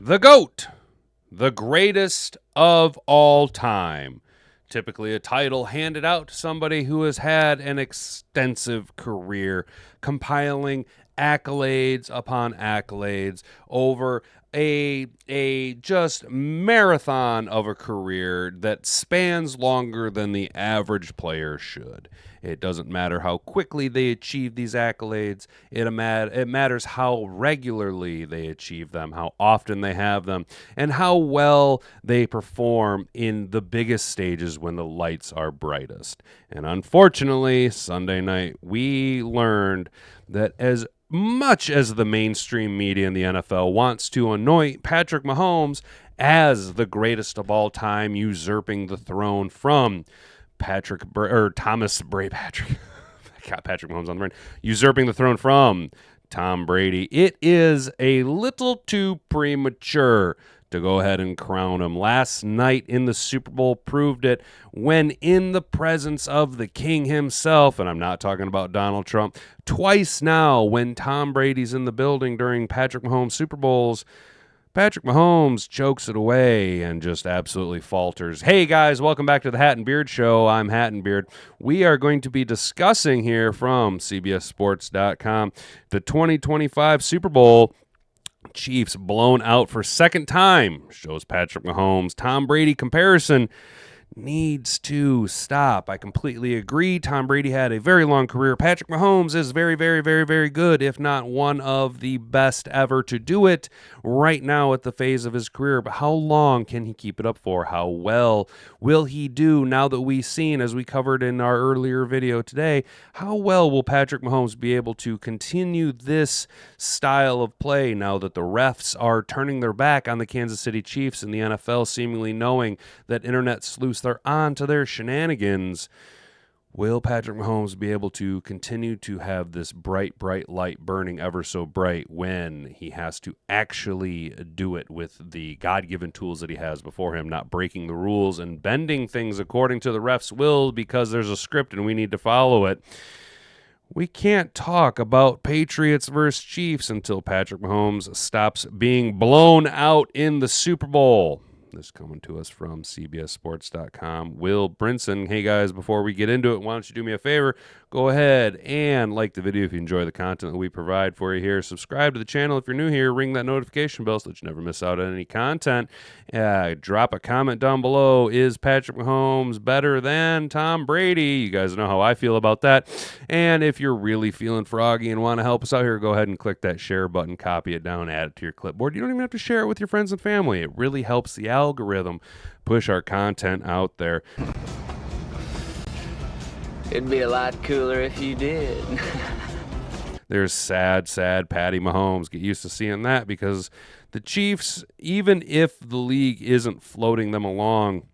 The GOAT, the greatest of all time. Typically a title handed out to somebody who has had an extensive career, compiling accolades upon accolades over a just marathon of a career that spans longer than the average player should. It doesn't matter how quickly they achieve these accolades. It matters how regularly they achieve them, how often they have them, and how well they perform in the biggest stages when the lights are brightest. And unfortunately, Sunday night, we learned that as much as the mainstream media in the NFL wants to anoint Patrick Mahomes as the greatest of all time, usurping the throne from Patrick Mahomes on the brain, usurping the throne from Tom Brady, it is a little too premature to go ahead and crown him. Last night in the Super Bowl proved it when in the presence of the king himself, and I'm not talking about Donald Trump, twice now when Tom Brady's in the building during Patrick Mahomes Super Bowls, Patrick Mahomes chokes it away and just absolutely falters. Hey guys, welcome back to the Hat and Beard Show. I'm Hat and Beard. We are going to be discussing here from CBSSports.com the 2025 Super Bowl. Chiefs blown out for second time. Shows Patrick Mahomes. Tom Brady comparison needs to stop. I completely agree. Tom Brady had a very long career. Patrick Mahomes is very, very, very, very good, if not one of the best ever to do it right now at the phase of his career. But how long can he keep it up for? How well will he do now that we've seen, as we covered in our earlier video today, how well will Patrick Mahomes be able to continue this style of play now that the refs are turning their back on the Kansas City Chiefs and the NFL seemingly knowing that internet sleuths are on to their shenanigans? Will Patrick Mahomes be able to continue to have this bright, bright light burning ever so bright when he has to actually do it with the God-given tools that he has before him, not breaking the rules and bending things according to the ref's will because there's a script and we need to follow it? We can't talk about Patriots versus Chiefs until Patrick Mahomes stops being blown out in the Super Bowl. This coming to us from CBSSports.com. Will Brinson. Hey guys, before we get into it, why don't you do me a favor? Go ahead and like the video if you enjoy the content that we provide for you here. Subscribe to the channel if you're new here. Ring that notification bell so that you never miss out on any content. Drop a comment down below. Is Patrick Mahomes better than Tom Brady? You guys know how I feel about that. And if you're really feeling froggy and want to help us out here, go ahead and click that share button, copy it down, add it to your clipboard. You don't even have to share it with your friends and family. It really helps the algorithm push our content out there. It'd be a lot cooler if you did. There's sad Patty Mahomes. Get used to seeing that because the Chiefs, even if the league isn't floating them along,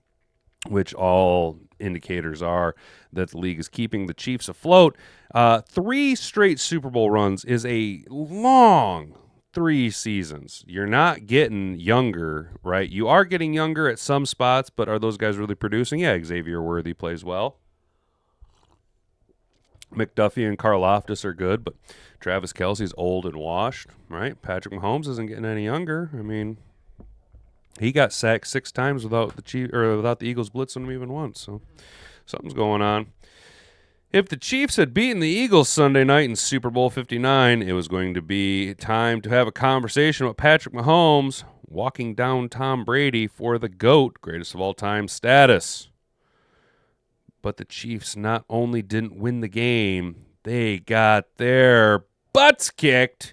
which all indicators are that the league is keeping the Chiefs afloat, 3 straight Super Bowl runs is a long 3 seasons. You're not getting younger, right? You are getting younger at some spots, but are those guys really producing? Yeah, Xavier Worthy plays well. McDuffie and Karlaftis are good, but Travis Kelce's old and washed, right? Patrick Mahomes isn't getting any younger. I mean, he got sacked 6 times without the Eagles blitzing him even once. So something's going on. If the Chiefs had beaten the Eagles Sunday night in Super Bowl 59, it was going to be time to have a conversation with Patrick Mahomes walking down Tom Brady for the GOAT, greatest of all time status. But the Chiefs not only didn't win the game, they got their butts kicked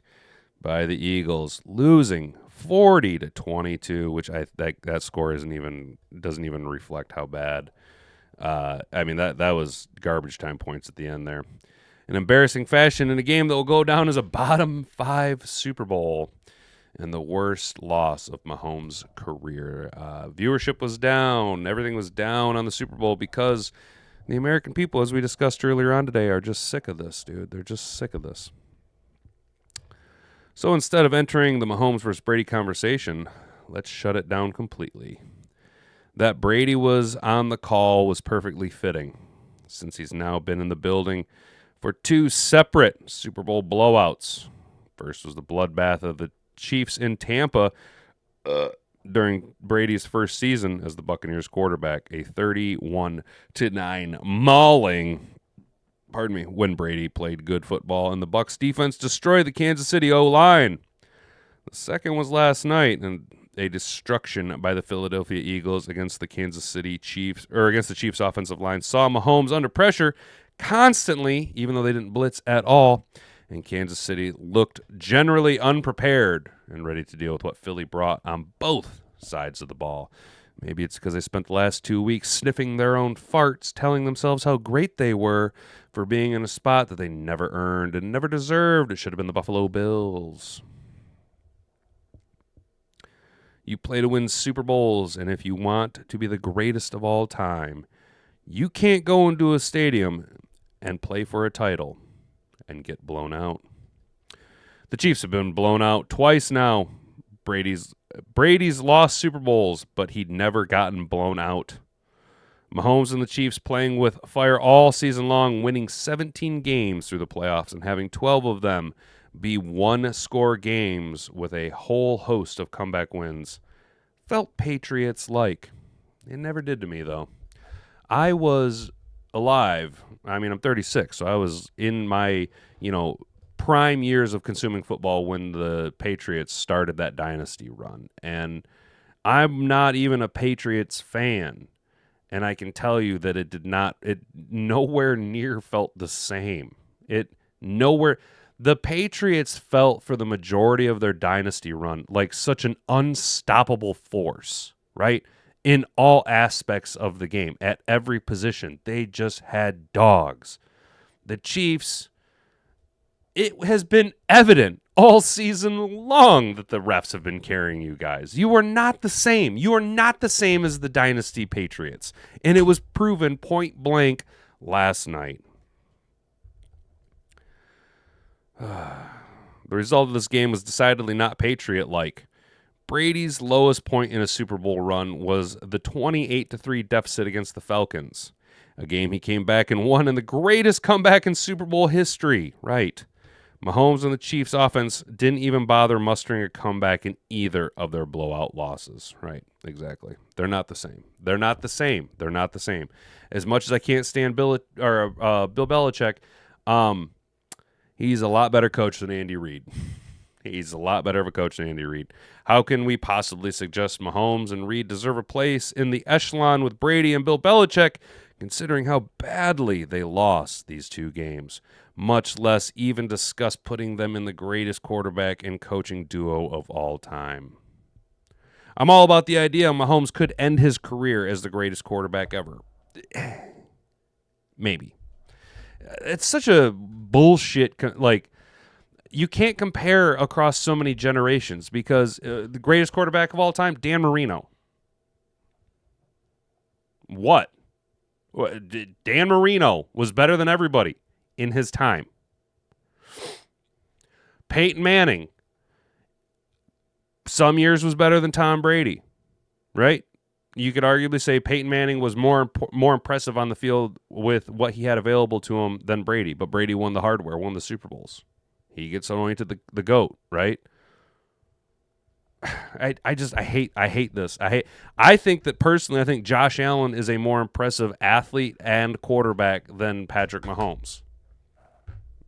by the Eagles, losing 40-22, which that score doesn't even reflect how bad. I mean, that was garbage time points at the end there. An embarrassing fashion in a game that will go down as a bottom 5 Super Bowl and the worst loss of Mahomes' career. Viewership was down. Everything was down on the Super Bowl because the American people, as we discussed earlier on today, are just sick of this, dude. They're just sick of this. So instead of entering the Mahomes versus Brady conversation, let's shut it down completely. That Brady was on the call was perfectly fitting, since he's now been in the building for 2 separate Super Bowl blowouts. First was the bloodbath of the Chiefs in Tampa during Brady's first season as the Buccaneers quarterback, a 31-9 mauling. Pardon me, when Brady played good football and the Bucs defense destroyed the Kansas City O-line. The second was last night, and a destruction by the Philadelphia Eagles against the Kansas City Chiefs, or against the Chiefs offensive line, saw Mahomes under pressure constantly, even though they didn't blitz at all. And Kansas City looked generally unprepared and ready to deal with what Philly brought on both sides of the ball. Maybe it's because they spent the last 2 weeks sniffing their own farts, telling themselves how great they were for being in a spot that they never earned and never deserved. It should have been the Buffalo Bills. You play to win Super Bowls, and if you want to be the greatest of all time, you can't go into a stadium and play for a title and get blown out. The Chiefs have been blown out twice now. Brady's lost Super Bowls, but he'd never gotten blown out. Mahomes and the Chiefs playing with fire all season long, winning 17 games through the playoffs and having 12 of them be one-score games with a whole host of comeback wins. Felt Patriots-like. It never did to me, though. I was alive. I mean, I'm 36, so I was in my, prime years of consuming football when the Patriots started that dynasty run. And I'm not even a Patriots fan. And I can tell you that it nowhere near felt the same. The Patriots felt for the majority of their dynasty run like such an unstoppable force, right? In all aspects of the game, at every position. They just had dogs. The Chiefs, it has been evident all season long that the refs have been carrying you guys. You are not the same. You are not the same as the dynasty Patriots. And it was proven point blank last night. The result of this game was decidedly not Patriot-like. Brady's lowest point in a Super Bowl run was the 28-3 deficit against the Falcons, a game he came back and won in the greatest comeback in Super Bowl history. Right. Mahomes and the Chiefs offense didn't even bother mustering a comeback in either of their blowout losses. Right, exactly. They're not the same. They're not the same. They're not the same. As much as I can't stand Bill Belichick, he's a lot better coach than Andy Reid. He's a lot better of a coach than Andy Reid. How can we possibly suggest Mahomes and Reid deserve a place in the echelon with Brady and Bill Belichick, considering how badly they lost these two games? Much less even discuss putting them in the greatest quarterback and coaching duo of all time. I'm all about the idea Mahomes could end his career as the greatest quarterback ever. Maybe. It's such a bullshit, you can't compare across so many generations because the greatest quarterback of all time, Dan Marino. What? Dan Marino was better than everybody in his time. Peyton Manning, some years was better than Tom Brady, right? You could arguably say Peyton Manning was more impressive on the field with what he had available to him than Brady, but Brady won the hardware, won the Super Bowls. He gets anointed the GOAT, right? I hate this. I think Josh Allen is a more impressive athlete and quarterback than Patrick Mahomes.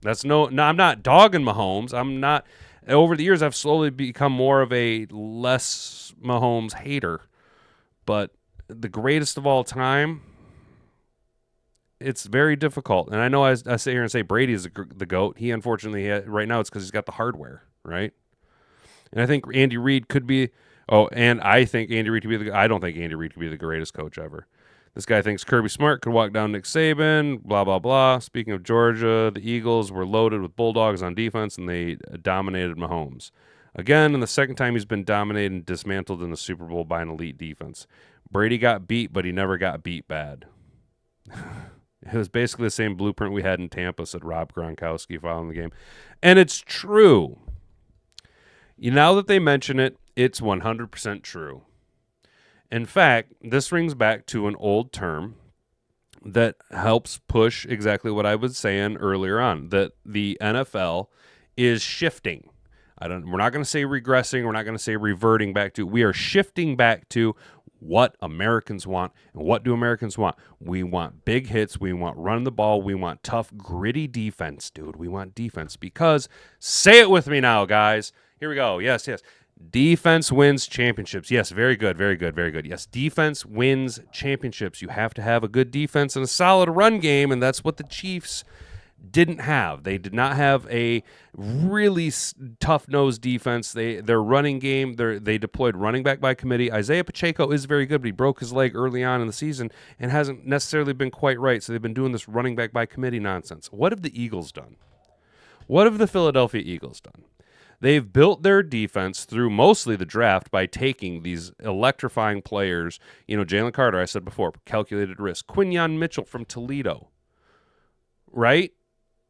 I'm not dogging Mahomes. I'm not. Over the years, I've slowly become more of a less Mahomes hater. But the greatest of all time, it's very difficult. And I know I sit here and say Brady is the GOAT. He unfortunately, right now, it's because he's got the hardware, right? And I think Andy Reid could be. I think Andy Reid could be I don't think Andy Reid could be the greatest coach ever. This guy thinks Kirby Smart could walk down Nick Saban, blah, blah, blah. Speaking of Georgia, the Eagles were loaded with Bulldogs on defense, and they dominated Mahomes. Again, and the second time he's been dominated and dismantled in the Super Bowl by an elite defense. Brady got beat, but he never got beat bad. It was basically the same blueprint we had in Tampa, said Rob Gronkowski following the game. And it's true. Now that they mention it, it's 100% true. In fact, this rings back to an old term that helps push exactly what I was saying earlier on, that the NFL is shifting. We're not going to say regressing. We're not going to say reverting back to. We are shifting back to what Americans want. And what do Americans want? We want big hits. We want running the ball. We want tough, gritty defense, dude. We want defense because, say it with me now, guys. Here we go. Yes. Defense wins championships. Yes, very good, very good, very good. Yes, defense wins championships. You have to have a good defense and a solid run game, and that's what the Chiefs didn't have. They did not have a really tough-nosed defense. Their running game, they deployed running back by committee. Isaiah Pacheco is very good, but he broke his leg early on in the season and hasn't necessarily been quite right, so they've been doing this running back by committee nonsense. What have the Eagles done? What have the Philadelphia Eagles done? They've built their defense through mostly the draft by taking these electrifying players. Jalen Carter, I said before, calculated risk. Quinyon Mitchell from Toledo, right?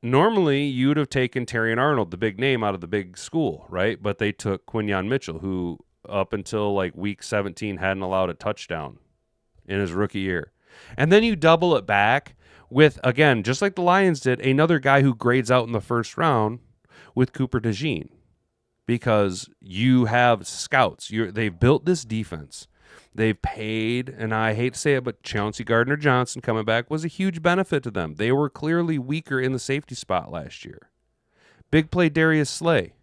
Normally, you would have taken Terrion Arnold, the big name, out of the big school, right? But they took Quinyon Mitchell, who up until like week 17 hadn't allowed a touchdown in his rookie year. And then you double it back with, again, just like the Lions did, another guy who grades out in the first round with Cooper DeJean. Because you have scouts. They've built this defense. They've paid, and I hate to say it, but Chauncey Gardner-Johnson coming back was a huge benefit to them. They were clearly weaker in the safety spot last year. Big play Darius Slay.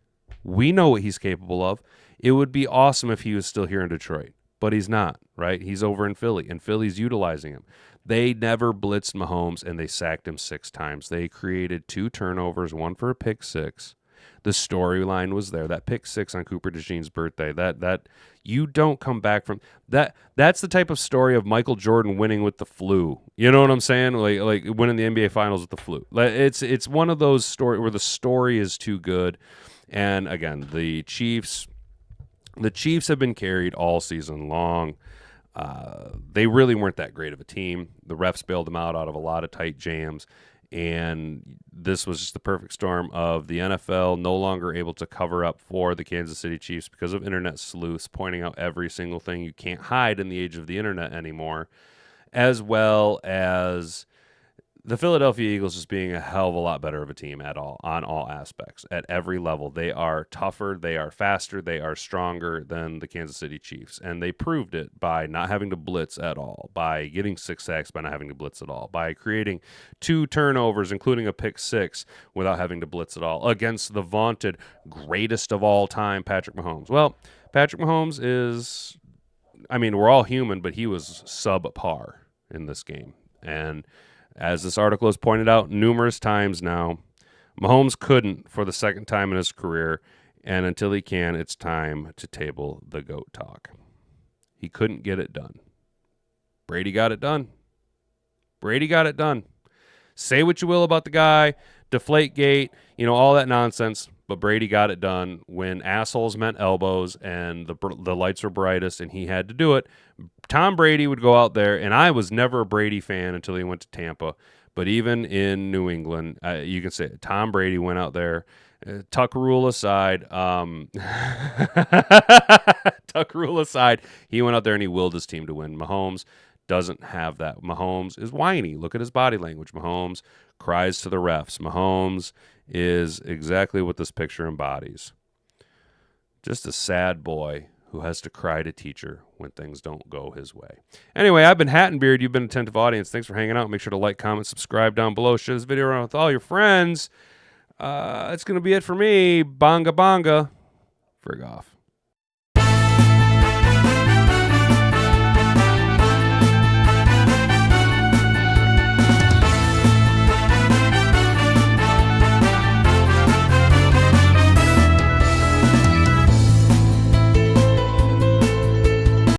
We know what he's capable of. It would be awesome if he was still here in Detroit, but he's not, right? He's over in Philly, and Philly's utilizing him. They never blitzed Mahomes, and they sacked him 6 times. They created 2 turnovers, 1 for a pick 6. The storyline was there. That pick 6 on Cooper DeJean's birthday. That you don't come back from that. That's the type of story of Michael Jordan winning with the flu. You know what I'm saying? Like winning the NBA Finals with the flu. It's one of those stories where the story is too good. And again, the Chiefs have been carried all season long. They really weren't that great of a team. The refs bailed them out of a lot of tight jams. And this was just the perfect storm of the NFL no longer able to cover up for the Kansas City Chiefs because of internet sleuths pointing out every single thing you can't hide in the age of the internet anymore, as well as the Philadelphia Eagles just being a hell of a lot better of a team on all aspects, at every level. They are tougher, they are faster, they are stronger than the Kansas City Chiefs, and they proved it by not having to blitz at all, by getting 6 sacks by not having to blitz at all, by creating 2 turnovers, including a pick 6, without having to blitz at all, against the vaunted greatest of all time, Patrick Mahomes. Well, Patrick Mahomes is, we're all human, but he was subpar in this game, and as this article has pointed out numerous times now, Mahomes couldn't for the second time in his career, and until he can, it's time to table the GOAT talk. He couldn't get it done. Brady got it done. Brady got it done. Say what you will about the guy, Deflategate, all that nonsense, but Brady got it done when assholes meant elbows and the lights were brightest and he had to do it. Tom Brady would go out there, and I was never a Brady fan until he went to Tampa, but even in New England, you can say it. Tom Brady went out there, Tuck rule aside, he went out there and he willed his team to win. Mahomes doesn't have that. Mahomes is whiny. Look at his body language. Mahomes cries to the refs. Mahomes is exactly what this picture embodies. Just a sad boy who has to cry to teacher when things don't go his way. Anyway, I've been Hat and Beard. You've been an attentive audience. Thanks for hanging out. Make sure to like, comment, subscribe down below. Share this video around with all your friends. It's going to be it for me. Bonga bonga. Frig off.